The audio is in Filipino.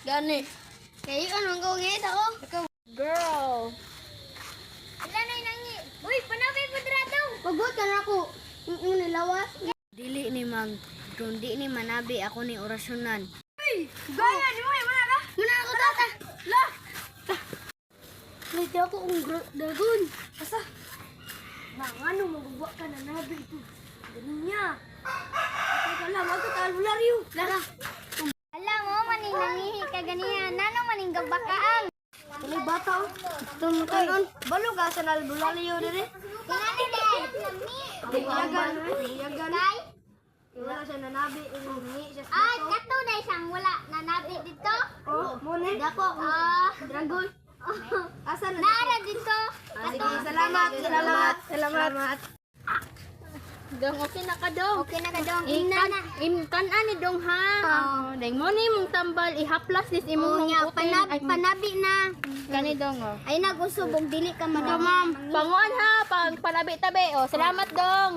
Gani. Kayo anong gawin ako? Girl. Wala na nangi. Uy, panabay po drato. Pagod ka na ako. Yung nilawas. Dili ni mag kundi ni manabi ako ni orasyonan. Uy, gaya di mo mana ka? Muna ako tata. La. Lagi ako ang dagon. Asa? Ano magbuwa ka na nabi ito? Ganun niya. Ito lang, magkatalularyo. Lara. Alam mo, maning ka ganihan. Nanong maning gabakaang. Kali bata oh. Tumutunon. Balo ka sa nalbularyo dire. Tingani din. Yagan. Kay? Wala siya nanabi. Siya sa Ay, kato na isang wala nanabi dito. Oh, muna. Dako. Dragon. Asa na? Naara dito. Sige, salamat. Dong okay na ka dong. Okay na ka dong. Imkan ani dong ha. Deng mo ni mong tambal ihaplas dis imong Nya hangkutin. panabi na. Gani dong oh. Ay nagusubog dili ka Ito madam. ma'am, panguan ha, pag panabi tabi. Oh, salamat dong.